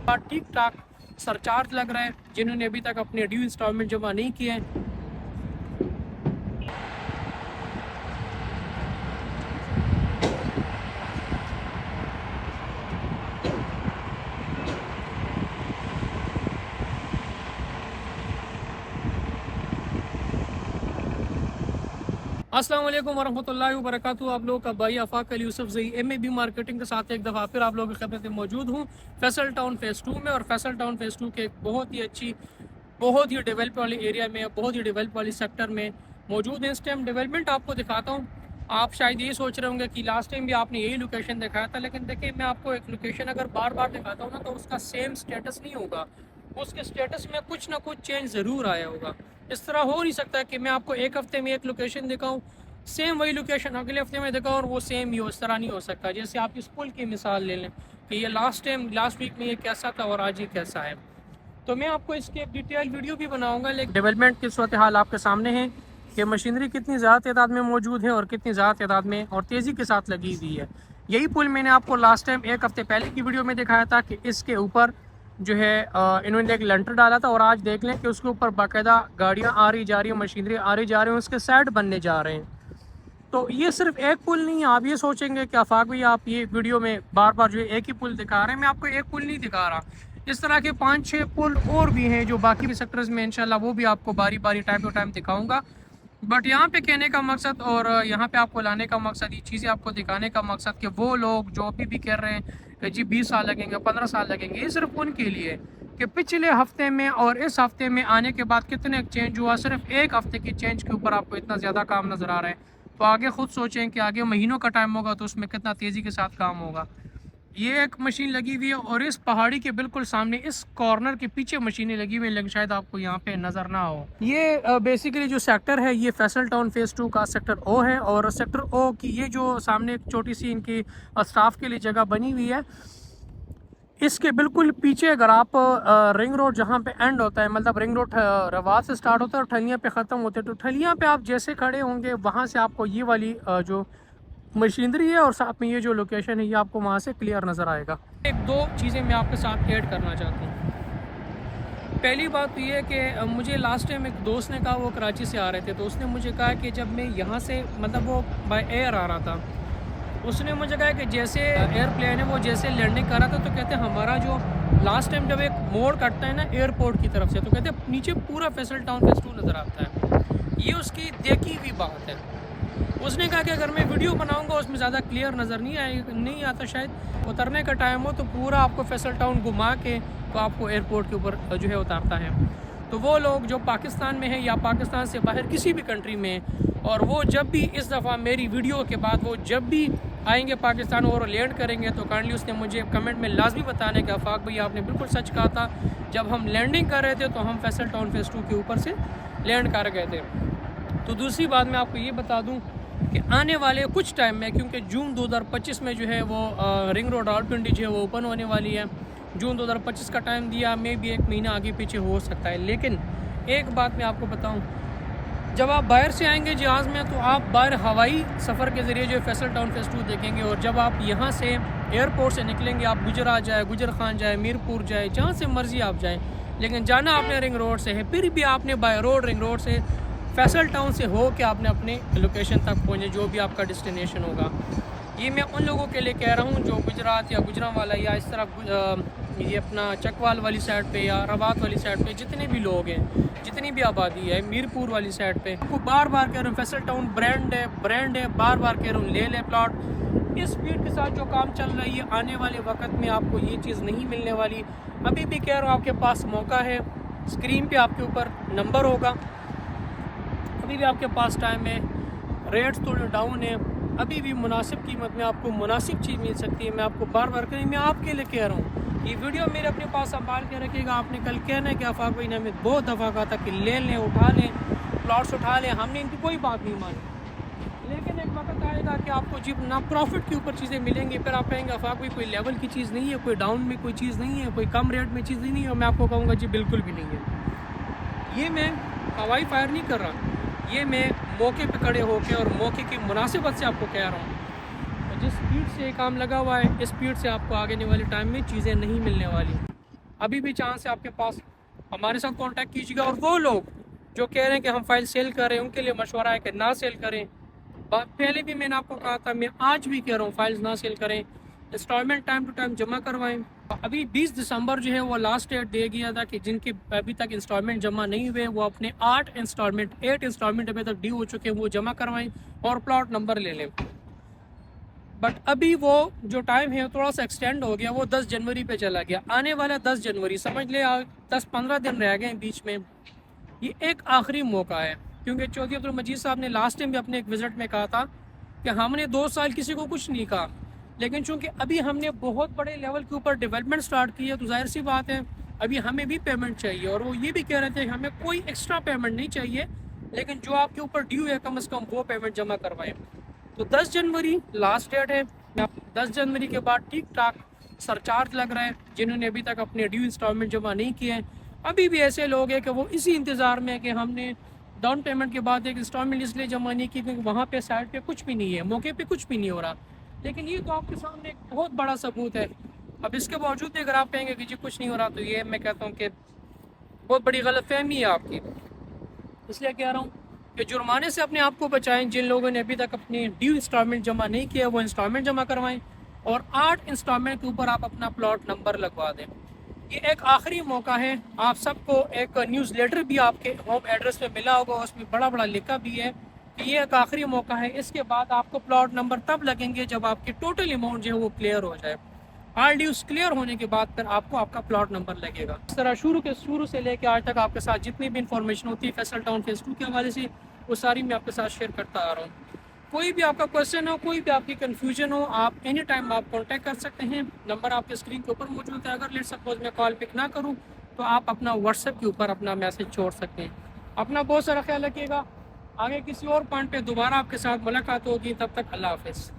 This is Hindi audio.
ठीक ठाक सरचार्ज लग रहा है जिन्होंने अभी तक अपने ड्यू इंस्टॉलमेंट जमा नहीं किए हैं। अस्सलाम वालेकुम वरहमतुल्लाहि वबरकातुहू। आप लोगों का भाई आफाक अली यूसुफ ज़ई MAB मार्केटिंग के साथ एक दफ़ा फिर आप लोगों की खिदमत में मौजूद हूँ फैसल टाउन फ़ेज़ 2 में। और फैसल टाउन फ़ेज़ 2 के एक बहुत ही अच्छी, बहुत ही डेवलप वाली एरिया में, बहुत ही डेवलप वाली सेक्टर में मौजूद है। इस टाइम डेवलपमेंट आपको दिखाता हूँ। आप शायद ये सोच रहे होंगे कि लास्ट टाइम भी आपने यही लोकेशन दिखाया था, लेकिन देखिए मैं आपको एक लोकेशन अगर बार बार दिखाता हूँ ना तो उसका सेम स्टेटस नहीं होगा, उसके स्टेटस में कुछ ना कुछ चेंज ज़रूर आया होगा। इस तरह हो नहीं सकता कि मैं आपको एक हफ़्ते में एक लोकेशन दिखाऊँ, सेम वही लोकेशन अगले हफ्ते में दिखाऊँ और वो सेम ही हो। इस तरह नहीं हो सकता। जैसे आप इस पुल की मिसाल ले लें कि ये लास्ट वीक में ये कैसा था और आज ये कैसा है। तो मैं आपको इसकी एक डिटेल वीडियो भी बनाऊंगा। लेकिन डेवलपमेंट की सूरत हाल आपके सामने है कि मशीनरी कितनी ज़्यादा तादाद में मौजूद है और कितनी ज़्यादा तादाद में और तेज़ी के साथ लगी हुई है। यही पुल मैंने आपको लास्ट टाइम एक हफ़्ते पहले की वीडियो में दिखाया था कि इसके ऊपर जो है इन्होंने एक लंटर डाला था और आज देख लें कि उसके ऊपर बाकायदा गाड़ियाँ आ रही जा रही हैं, मशीनरी आ रही जा रही हैं, उसके साइड बनने जा रहे हैं। तो ये सिर्फ एक पुल नहीं है। आप ये सोचेंगे कि आफाक भाई आप ये वीडियो में बार बार जो है एक ही पुल दिखा रहे हैं। मैं आपको एक पुल नहीं दिखा रहा, इस तरह के 5-6 पुल और भी हैं जो बाकी भी सेक्टर्स में इंशाल्लाह वो भी आपको बारी बारी टाइम टू टाइम दिखाऊंगा। बट यहाँ पे कहने का मकसद और यहाँ पे आपको लाने का मकसद, ये चीज़ें आपको दिखाने का मकसद कि वो लोग जो अभी भी कह रहे हैं कि जी 20 साल लगेंगे, 15 साल लगेंगे, ये सिर्फ उनके लिए कि पिछले हफ्ते में और इस हफ्ते में आने के बाद कितने चेंज हुआ। सिर्फ एक हफ्ते की चेंज के ऊपर आपको इतना ज़्यादा काम नज़र आ रहा है। तो आगे खुद सोचें कि आगे महीनों का टाइम होगा तो उसमें कितना तेज़ी के साथ काम होगा। ये एक मशीन लगी हुई है और इस पहाड़ी के बिल्कुल सामने इस कॉर्नर के पीछे मशीनें लगी हुई है, लेकिन शायद आपको यहाँ पे नज़र ना हो। ये बेसिकली जो सेक्टर है ये फैसल टाउन फ़ेज़ 2 का सेक्टर O है। और सेक्टर O की ये जो सामने एक छोटी सी इनकी स्टाफ के लिए जगह बनी हुई है, इसके बिल्कुल पीछे अगर आप रिंग रोड जहाँ पे एंड होता है, मतलब रिंग रोड रवात से स्टार्ट होता है और ठलियाँ पे ख़त्म होते हैं, तो ठलियाँ पे आप जैसे खड़े होंगे वहाँ से आपको ये वाली जो मशीनरी है और साथ में ये जो लोकेशन है ये आपको वहाँ से क्लियर नज़र आएगा। एक दो चीज़ें मैं आपके साथ ऐड करना चाहता हूँ। पहली बात तो ये है कि मुझे लास्ट टाइम एक दोस्त ने कहा, वो कराची से आ रहे थे, तो उसने मुझे कहा कि जब मैं यहाँ से मतलब वो बाय एयर आ रहा था, उसने मुझे कहा कि जैसे एयरप्लेन है वो जैसे लैंडिंग कर रहा था तो कहते हमारा जो लास्ट टाइम जब एक मोड़ कटता है ना एयरपोर्ट की तरफ से, तो कहते नीचे पूरा फैसल टाउन फ़ेज़ 2 नज़र आता है। ये उसकी देखी हुई बात है। उसने कहा कि अगर मैं वीडियो बनाऊंगा उसमें ज़्यादा क्लियर नज़र नहीं आता, शायद उतरने का टाइम हो तो पूरा आपको फैसल टाउन घुमा के तो आपको एयरपोर्ट के ऊपर जो है उतारता है। तो वो लोग जो पाकिस्तान में है या पाकिस्तान से बाहर किसी भी कंट्री में, और वो जब भी इस दफ़ा मेरी वीडियो के बाद वो जब भी आएंगे पाकिस्तान और लैंड करेंगे तो काइंडली उसने मुझे कमेंट में लाजमी बताने का, आफाक भाई आपने बिल्कुल सच कहा था, जब हम लैंडिंग कर रहे थे तो हम फैसल टाउन फ़ेज़ 2 के ऊपर से लैंड कर गए थे। तो दूसरी बात मैं आपको ये बता दूं कि आने वाले कुछ टाइम में, क्योंकि जून 2025 में जो है वो रिंग रोड रावलपिंडी जो है वो ओपन होने वाली है। जून 2025 का टाइम दिया, मे भी एक महीना आगे पीछे हो सकता है। लेकिन एक बात मैं आपको बताऊं, जब आप बाहर से आएंगे जहाज़ में तो आप बाहर हवाई सफ़र के ज़रिए जो फैसल टाउन फ़ेज़ 2 देखेंगे, और जब आप यहाँ से एयरपोर्ट से निकलेंगे, आप गुजरात जाए, गुजर खान जाए, मीरपुर जाए, जहाँ से मर्ज़ी आप जाएँ, लेकिन जाना आपने रिंग रोड से है, फिर भी आपने बाय रोड रिंग रोड से फैसल टाउन से हो के आपने अपने लोकेशन तक पहुँचे, जो भी आपका डेस्टिनेशन होगा। ये मैं उन लोगों के लिए कह रहा हूँ जो गुजरात या गुजरांवाला या इस तरफ ये अपना चकवाल वाली साइड पे या रवात वाली साइड पे जितने भी लोग हैं, जितनी भी आबादी है, मीरपुर वाली साइड पे, आपको बार बार कह रहा हूँ फैसल टाउन ब्रांड है, बार बार कह रहा हूँ ले प्लॉट। इस स्पीड के साथ जो काम चल रही है, आने वाले वक्त में आपको ये चीज़ नहीं मिलने वाली। अभी भी कह रहा हूँ आपके पास मौका है, स्क्रीन पे आपके ऊपर नंबर होगा, अभी भी आपके पास टाइम है, रेट्स थोड़े डाउन है, अभी भी मुनासिब कीमत में आपको मुनासिब चीज़ मिल सकती है। मैं आपको बार बार कहीं मैं आपके लिए कह रहा हूँ, ये वीडियो मेरे अपने पास संभाल के रखिएगा। आपने कल कहना है कि आफाक भाई ने हमें बहुत दफ़ा कहा था कि ले लें, उठा लें, प्लॉट्स उठा लें, हमने इनकी कोई बात नहीं मानी। लेकिन एक वक्त आएगा कि आपको जब ना प्रॉफिट के ऊपर चीज़ें मिलेंगी, फिर आप कहेंगे आफाक भाई कोई लेवल की चीज़ नहीं है, कोई डाउन में कोई चीज़ नहीं है, कोई कम रेट में चीज़ नहीं है। और मैं आपको कहूँगा जी बिल्कुल भी नहीं है। ये मैं हवाई फायर नहीं कर रहा, ये मैं मौके पे खड़े होकर और मौके की मुनासिबत से आपको कह रहा हूँ। तो जिस स्पीड से काम लगा हुआ है, इस स्पीड से आपको आगे आने वाले टाइम में चीज़ें नहीं मिलने वाली। अभी भी चांस है आपके पास, हमारे साथ कांटेक्ट कीजिएगा। और वो लोग जो कह रहे हैं कि हम फाइल सेल करें, उनके लिए मशवरा है कि ना सेल करें। पहले भी मैंने आपको कहा था, मैं आज भी कह रहा हूँ, फाइल्स ना सेल करें, इंस्टॉलमेंट टाइम टू टाइम जमा करवाएं। अभी 20 दिसंबर जो है वो लास्ट डेट दे गया था कि जिनके अभी तक इंस्टॉलमेंट जमा नहीं हुए वो अपने 8 इंस्टॉलमेंट अभी तक ड्यू हो चुके हैं, वो जमा करवाएं और प्लॉट नंबर ले लें। बट अभी वो जो टाइम है थोड़ा सा एक्सटेंड हो गया, वो 10 जनवरी पे चला गया। आने वाला 10 जनवरी समझ ले, 10-15 दिन रह गए बीच में। ये एक आखिरी मौका है, क्योंकि चौधरी अब्दुल मजीद साहब ने लास्ट टाइम भी अपने एक विज़िट में कहा था कि हमने 2 साल किसी को कुछ नहीं कहा, लेकिन चूंकि अभी हमने बहुत बड़े लेवल के ऊपर डेवलपमेंट स्टार्ट की है, तो जाहिर सी बात है अभी हमें भी पेमेंट चाहिए। और वो ये भी कह रहे थे कि हमें कोई एक्स्ट्रा पेमेंट नहीं चाहिए, लेकिन जो आपके ऊपर ड्यू है कम से कम वो पेमेंट जमा करवाएं। तो 10 जनवरी लास्ट डेट है। 10 जनवरी के बाद ठीक ठाक सरचार्ज लग रहा है जिन्होंने अभी तक अपने ड्यू इंस्टॉलमेंट जमा नहीं किए हैं। अभी भी ऐसे लोग हैं कि वो इसी इंतज़ार में है कि हमने डाउन पेमेंट के बाद एक इंस्टॉलमेंट इसलिए जमा नहीं की क्योंकि वहाँ पे साइड पे कुछ भी नहीं है, मौके पे कुछ भी नहीं हो रहा। लेकिन ये तो आपके सामने एक बहुत बड़ा सबूत है। अब इसके बावजूद भी अगर आप कहेंगे कि जी कुछ नहीं हो रहा, तो ये मैं कहता हूँ कि बहुत बड़ी गलतफहमी है आपकी। इसलिए कह रहा हूँ कि जुर्माने से अपने आप को बचाएं। जिन लोगों ने अभी तक अपनी ड्यू इंस्टॉलमेंट जमा नहीं किया वो इंस्टॉलमेंट जमा करवाएं, और 8 इंस्टॉलमेंट के ऊपर आप अपना प्लॉट नंबर लगवा दें। ये एक आखिरी मौका है। आप सबको एक न्यूज़ लेटर भी आपके होम एड्रेस पे मिला होगा, उसमें बड़ा बड़ा लिखा भी है कि ये एक आखिरी मौका है। इसके बाद आपको प्लॉट नंबर तब लगेंगे जब आपकी टोटल अमाउंट जो है वो क्लियर हो जाए। ऑल ड्यूज क्लियर होने के बाद फिर आपको आपका प्लॉट नंबर लगेगा। इस तरह शुरू से लेकर आज तक आपके साथ जितनी भी इंफॉर्मेशन होती है फैसल टाउन फेज़ 2 के हवाले से, वो सारी मैं आपके साथ शेयर करता आ रहा हूँ। कोई भी आपका क्वेश्चन हो, कोई भी आपकी कन्फ्यूजन हो, आप एनी टाइम आप कॉन्टैक्ट कर सकते हैं। नंबर आपके स्क्रीन के ऊपर मौजूद है। अगर लेट सपोज मैं कॉल पिक ना करूँ तो आप अपना व्हाट्सएप के ऊपर अपना मैसेज छोड़ सकते हैं। अपना बहुत सारा ख्याल रखिएगा। आगे किसी और पॉइंट पे दोबारा आपके साथ मुलाकात होगी, तब तक अल्लाह हाफिज़।